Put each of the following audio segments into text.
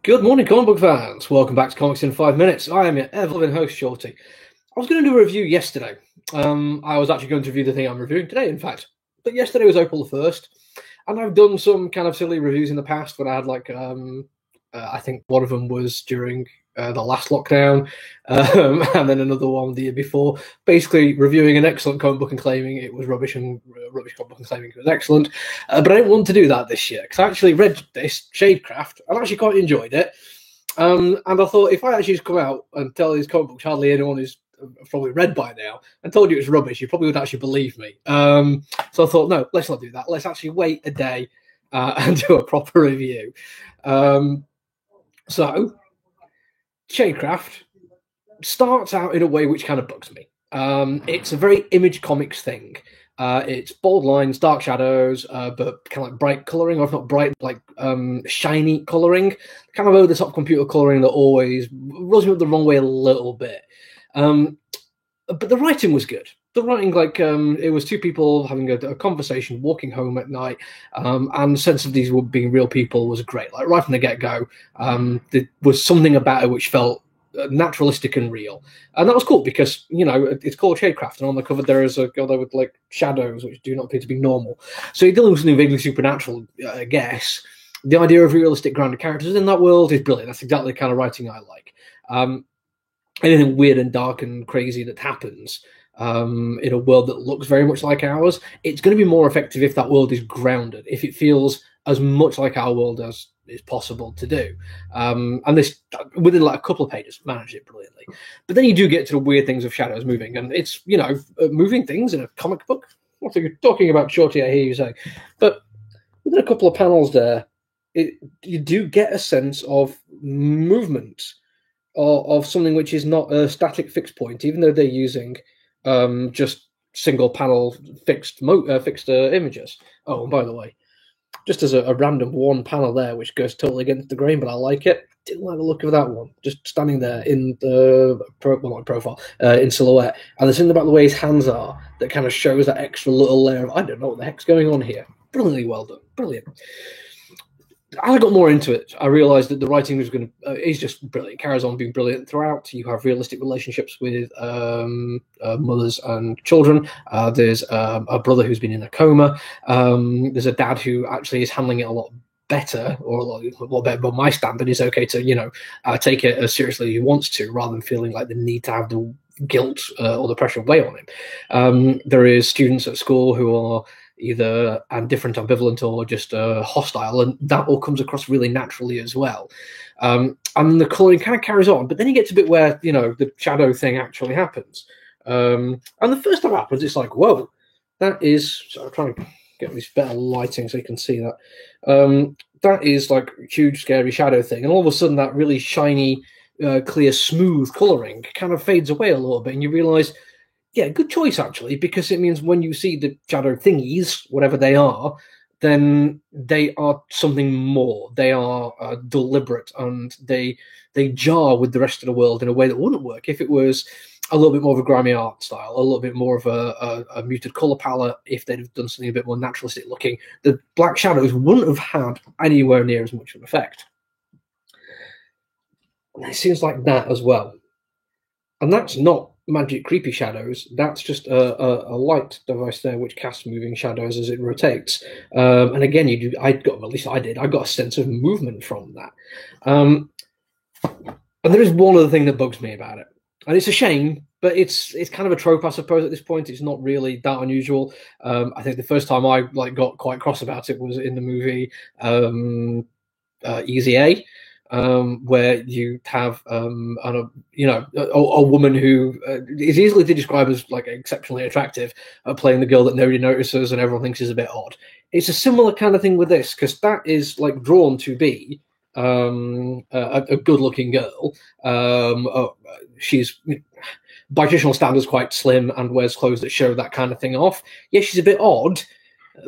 Good morning, comic book fans. Welcome back to Comics in 5 Minutes. I am your ever-loving host, Shorty. I was going to do a review yesterday. I was actually going to review the thing I'm reviewing today, in fact. But yesterday was April the 1st, and I've done some kind of silly reviews in the past when I had, I think one of them was during the last lockdown, and then another one the year before, basically reviewing an excellent comic book and claiming it was rubbish, and rubbish comic book and claiming it was excellent. But I didn't want to do that this year, because I actually read this, Shadecraft, and I actually quite enjoyed it. And I thought, if I actually just come out and tell these comic books hardly anyone is probably read by now, and told you it's rubbish, you probably wouldn't actually believe me. So I thought, no, let's not do that. Let's actually wait a day and do a proper review. So, Shadecraft starts out in a way which kind of bugs me. It's a very Image Comics thing. It's bold lines, dark shadows, but kind of like bright colouring, or if not bright, like shiny colouring. Kind of over-the-top computer colouring that always rubs me up the wrong way a little bit. But the writing was good. The writing, it was two people having a conversation, walking home at night, and the sense of these being real people was great. Like right from the get-go, there was something about it which felt naturalistic and real, and that was cool because it's called Shadecraft, and on the cover there is a girl there with like shadows which do not appear to be normal. So you're dealing with something vaguely supernatural, I guess. The idea of realistic, grounded characters in that world is brilliant. That's exactly the kind of writing I like. Anything weird and dark and crazy that happens in a world that looks very much like ours, it's going to be more effective if that world is grounded, if it feels as much like our world as is possible to do. And this, within like a couple of pages, managed it brilliantly. But then you do get to the weird things of shadows moving, and it's, moving things in a comic book. What are you talking about, Shorty? I hear you say. But within a couple of panels there, you do get a sense of movement, of something which is not a static fixed point, even though they're using just single panel fixed images. Oh, and by the way, just as a random one panel there, which goes totally against the grain, but I like it. Didn't like the look of that one. Just standing there in the profile, in silhouette, and there's something about the way his hands are that kind of shows that extra little layer of I don't know what the heck's going on here. Brilliantly well done, brilliant. As I got more into it, I realised that the writing was is just brilliant. It carries on being brilliant throughout. You have realistic relationships with mothers and children. There's a brother who's been in a coma. There's a dad who actually is handling it a lot better, or a lot better by my standard. Is okay to take it as seriously as he wants to, rather than feeling like the need to have the guilt or the pressure weigh on him. There is students at school who are either indifferent, ambivalent, or just hostile, and that all comes across really naturally as well. And the colouring kind of carries on, but then you get to a bit where the shadow thing actually happens. And the first time it happens, it's like, whoa, that is. So I'm trying to get this better lighting so you can see that. That is like huge, scary shadow thing, and all of a sudden, that really shiny, clear, smooth colouring kind of fades away a little bit, and you realise. Yeah, good choice, actually, because it means when you see the shadow thingies, whatever they are, then they are something more. They are deliberate, and they jar with the rest of the world in a way that wouldn't work if it was a little bit more of a grimy art style, a little bit more of a muted colour palette. If they'd have done something a bit more naturalistic looking, the black shadows wouldn't have had anywhere near as much of an effect. And it seems like that as well. And that's not magic creepy shadows. That's just a light device there which casts moving shadows as it rotates. And again, I got a sense of movement from that. And there is one other thing that bugs me about it, and it's a shame, but it's kind of a trope, I suppose. At this point, it's not really that unusual. I think the first time I got quite cross about it was in the movie Easy A. Where you have a woman who is easily to describe as like exceptionally attractive, playing the girl that nobody notices and everyone thinks is a bit odd. It's a similar kind of thing with this, because that is like drawn to be a good-looking girl. She's by traditional standards quite slim and wears clothes that show that kind of thing off. Yeah, she's a bit odd,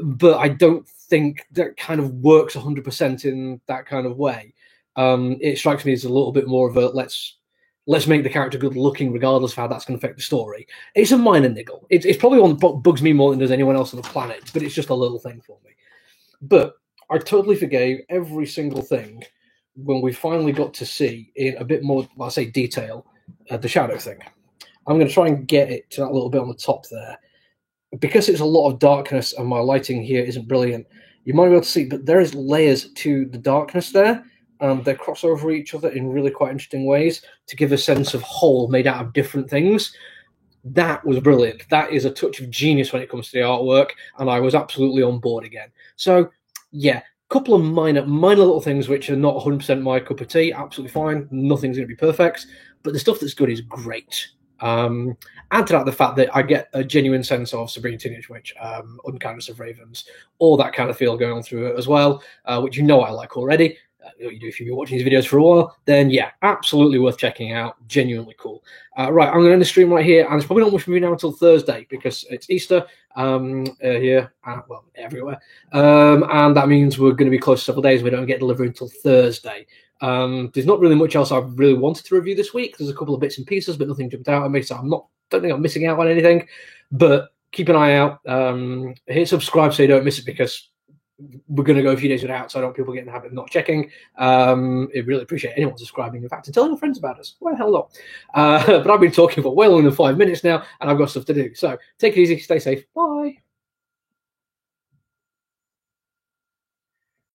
but I don't think that kind of works 100% in that kind of way. It strikes me as a little bit more of a let's make the character good looking regardless of how that's going to affect the story. It's a minor niggle. It's probably one that bugs me more than does anyone else on the planet, but it's just a little thing for me. But I totally forgave every single thing when we finally got to see in a bit more, well, I say detail, the shadow thing. I'm going to try and get it to that little bit on the top there. Because it's a lot of darkness and my lighting here isn't brilliant, you might be able to see, but there is layers to the darkness there. They cross over each other in really quite interesting ways to give a sense of whole made out of different things. That was brilliant. That is a touch of genius when it comes to the artwork, and I was absolutely on board again. So, yeah, couple of minor little things which are not 100% my cup of tea. Absolutely fine. Nothing's going to be perfect, but the stuff that's good is great. Add to that the fact that I get a genuine sense of Sabrina Teenage Witch, Unkindness of Ravens, all that kind of feel going on through it as well, which you know I like already. You do if you've been watching these videos for a while, then yeah, absolutely worth checking out. Genuinely cool. Right, I'm going to end the stream right here, and it's probably not much movie now until Thursday because it's Easter here, well, everywhere, and that means we're going to be close to several days. We don't get delivery until Thursday. There's not really much else I really wanted to review this week. There's a couple of bits and pieces, but nothing jumped out at me, so don't think I'm missing out on anything. But keep an eye out. Hit subscribe so you don't miss it, because we're going to go a few days without, so I don't want people get in the habit of not checking. I really appreciate anyone subscribing, in fact, and telling your friends about us. Why the hell not? But I've been talking for well longer than 5 minutes now, and I've got stuff to do. So take it easy, stay safe, bye.